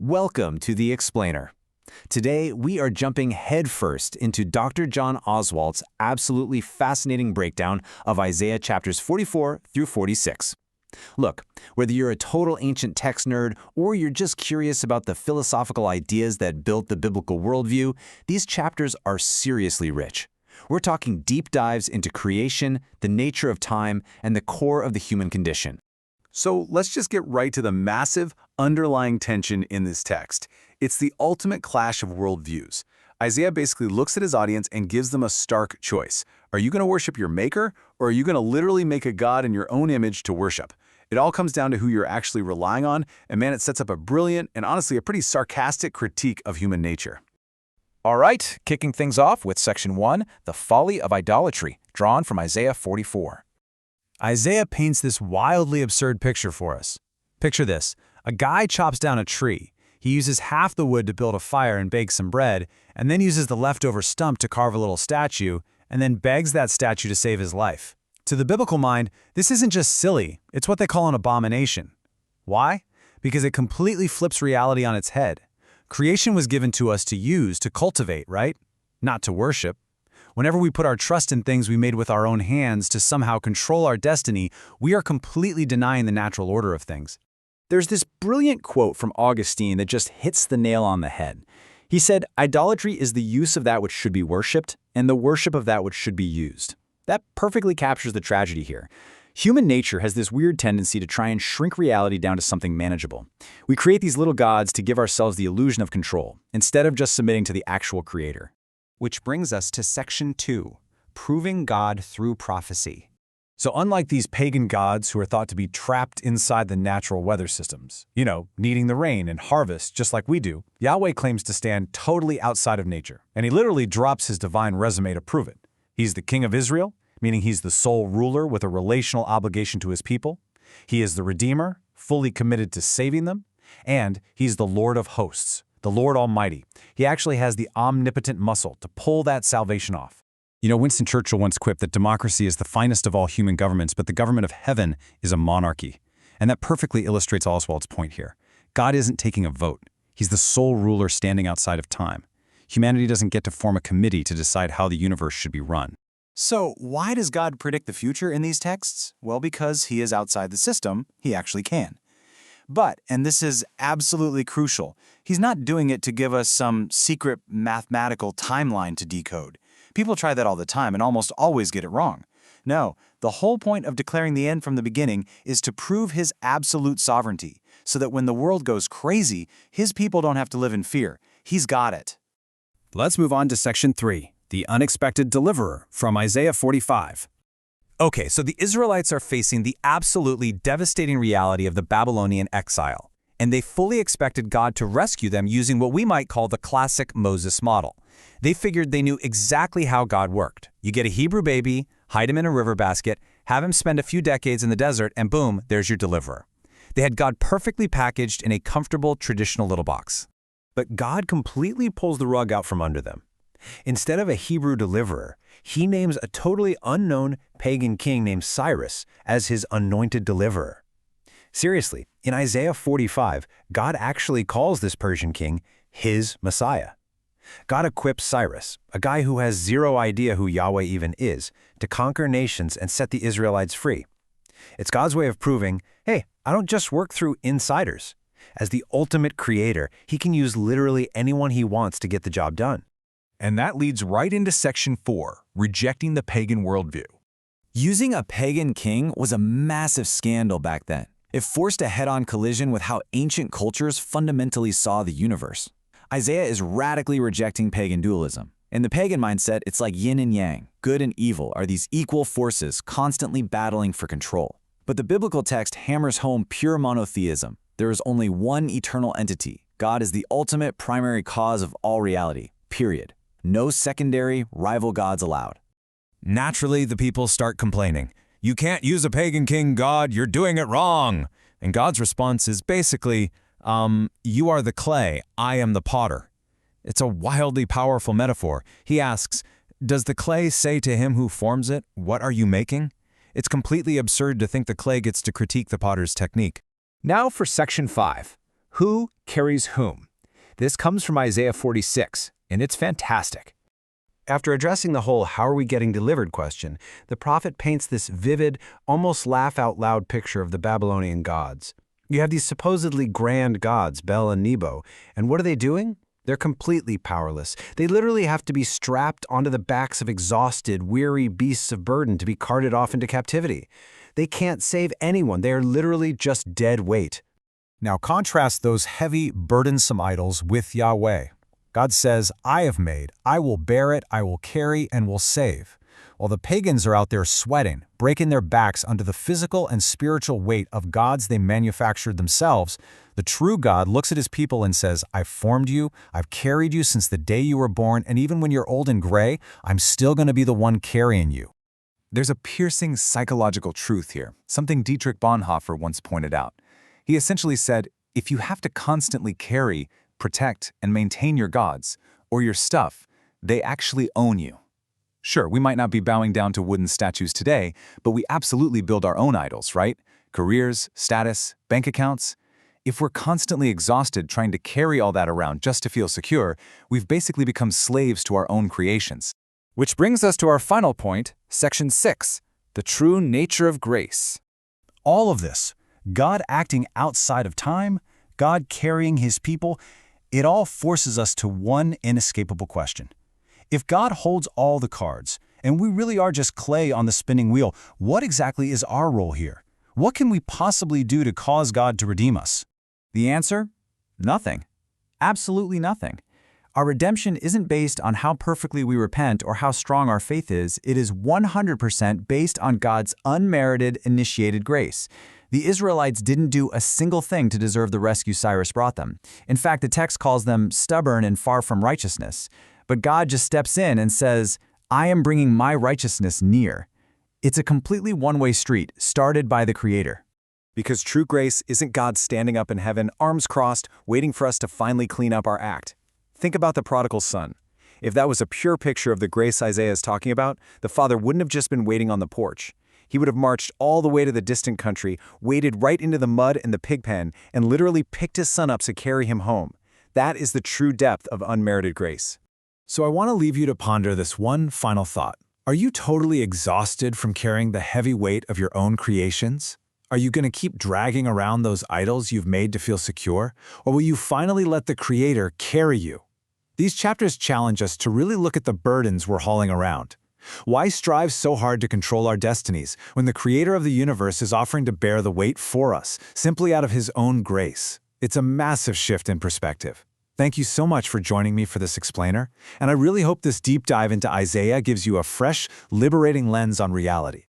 Welcome to The Explainer. Today, we are jumping headfirst into Dr. John Oswalt's absolutely fascinating breakdown of Isaiah chapters 44 through 46. Look, whether you're a total ancient text nerd or you're just curious about the philosophical ideas that built the biblical worldview, these chapters are seriously rich. We're talking deep dives into creation, the nature of time, and the core of the human condition. So let's just get right to the massive underlying tension in this text. It's the ultimate clash of worldviews. Isaiah basically looks at his audience and gives them a stark choice. Are you going to worship your maker, or are you going to literally make a god in your own image to worship? It all comes down to who you're actually relying on, and man, it sets up a brilliant and honestly a pretty sarcastic critique of human nature. All right, kicking things off with Section 1, The Folly of Idolatry, drawn from Isaiah 44. Isaiah paints this wildly absurd picture for us. Picture this. A guy chops down a tree. He uses half the wood to build a fire and bake some bread, and then uses the leftover stump to carve a little statue, and then begs that statue to save his life. To the biblical mind, this isn't just silly, it's what they call an abomination. Why? Because it completely flips reality on its head. Creation was given to us to use, to cultivate, right? Not to worship. Whenever we put our trust in things we made with our own hands to somehow control our destiny, we are completely denying the natural order of things. There's this brilliant quote from Augustine that just hits the nail on the head. He said, "Idolatry is the use of that which should be worshipped, and the worship of that which should be used." That perfectly captures the tragedy here. Human nature has this weird tendency to try and shrink reality down to something manageable. We create these little gods to give ourselves the illusion of control, instead of just submitting to the actual creator. Which brings us to Section 2, Proving God Through Prophecy. So unlike these pagan gods who are thought to be trapped inside the natural weather systems, needing the rain and harvest just like we do, Yahweh claims to stand totally outside of nature, and he literally drops his divine resume to prove it. He's the king of Israel, meaning he's the sole ruler with a relational obligation to his people. He is the Redeemer, fully committed to saving them, and he's the Lord of hosts, the Lord Almighty. He actually has the omnipotent muscle to pull that salvation off. Winston Churchill once quipped that democracy is the finest of all human governments, but the government of heaven is a monarchy. And that perfectly illustrates Oswalt's point here. God isn't taking a vote. He's the sole ruler standing outside of time. Humanity doesn't get to form a committee to decide how the universe should be run. So, why does God predict the future in these texts? Well, because he is outside the system, he actually can. But, and this is absolutely crucial, he's not doing it to give us some secret mathematical timeline to decode. People try that all the time and almost always get it wrong. No, the whole point of declaring the end from the beginning is to prove his absolute sovereignty, so that when the world goes crazy, his people don't have to live in fear. He's got it. Let's move on to Section 3, The Unexpected Deliverer, from Isaiah 45. Okay, so the Israelites are facing the absolutely devastating reality of the Babylonian exile, and they fully expected God to rescue them using what we might call the classic Moses model. They figured they knew exactly how God worked. You get a Hebrew baby, hide him in a river basket, have him spend a few decades in the desert, and boom, there's your deliverer. They had God perfectly packaged in a comfortable, traditional little box. But God completely pulls the rug out from under them. Instead of a Hebrew deliverer, he names a totally unknown pagan king named Cyrus as his anointed deliverer. Seriously, in Isaiah 45, God actually calls this Persian king his Messiah. God equips Cyrus, a guy who has zero idea who Yahweh even is, to conquer nations and set the Israelites free. It's God's way of proving, hey, I don't just work through insiders. As the ultimate creator, he can use literally anyone he wants to get the job done. And that leads right into Section 4, Rejecting the Pagan Worldview. Using a pagan king was a massive scandal back then. It forced a head-on collision with how ancient cultures fundamentally saw the universe. Isaiah is radically rejecting pagan dualism. In the pagan mindset, it's like yin and yang. Good and evil are these equal forces constantly battling for control. But the biblical text hammers home pure monotheism. There is only one eternal entity. God is the ultimate primary cause of all reality, period. No secondary, rival gods allowed. Naturally, the people start complaining. You can't use a pagan king, God, you're doing it wrong. And God's response is basically, you are the clay, I am the potter. It's a wildly powerful metaphor. He asks, does the clay say to him who forms it, what are you making? It's completely absurd to think the clay gets to critique the potter's technique. Now for Section 5, Who carries whom? This comes from Isaiah 46, and it's fantastic. After addressing the whole "how are we getting delivered" question, the prophet paints this vivid, almost laugh-out-loud picture of the Babylonian gods. You have these supposedly grand gods, Bel and Nebo, and what are they doing? They're completely powerless. They literally have to be strapped onto the backs of exhausted, weary beasts of burden to be carted off into captivity. They can't save anyone. They are literally just dead weight. Now contrast those heavy, burdensome idols with Yahweh. God says, I have made, I will bear it, I will carry, and will save. While the pagans are out there sweating, breaking their backs under the physical and spiritual weight of gods they manufactured themselves, the true God looks at his people and says, I've formed you, I've carried you since the day you were born, and even when you're old and gray, I'm still going to be the one carrying you. There's a piercing psychological truth here, something Dietrich Bonhoeffer once pointed out. He essentially said, if you have to constantly carry, protect, and maintain your gods, or your stuff, they actually own you. Sure, we might not be bowing down to wooden statues today, but we absolutely build our own idols, right? Careers, status, bank accounts. If we're constantly exhausted trying to carry all that around just to feel secure, we've basically become slaves to our own creations. Which brings us to our final point, Section 6, the true nature of grace. All of this, God acting outside of time, God carrying his people, it all forces us to one inescapable question. If God holds all the cards, and we really are just clay on the spinning wheel, what exactly is our role here? What can we possibly do to cause God to redeem us? The answer? Nothing. Absolutely nothing. Our redemption isn't based on how perfectly we repent or how strong our faith is. It is 100% based on God's unmerited, initiated grace. The Israelites didn't do a single thing to deserve the rescue Cyrus brought them. In fact, the text calls them stubborn and far from righteousness. But God just steps in and says, I am bringing my righteousness near. It's a completely one-way street, started by the Creator. Because true grace isn't God standing up in heaven, arms crossed, waiting for us to finally clean up our act. Think about the prodigal son. If that was a pure picture of the grace Isaiah is talking about, the father wouldn't have just been waiting on the porch. He would have marched all the way to the distant country, waded right into the mud and the pig pen, and literally picked his son up to carry him home. That is the true depth of unmerited grace. So I want to leave you to ponder this one final thought. Are you totally exhausted from carrying the heavy weight of your own creations? Are you going to keep dragging around those idols you've made to feel secure? Or will you finally let the Creator carry you? These chapters challenge us to really look at the burdens we're hauling around. Why strive so hard to control our destinies when the Creator of the universe is offering to bear the weight for us, simply out of His own grace? It's a massive shift in perspective. Thank you so much for joining me for this explainer, and I really hope this deep dive into Isaiah gives you a fresh, liberating lens on reality.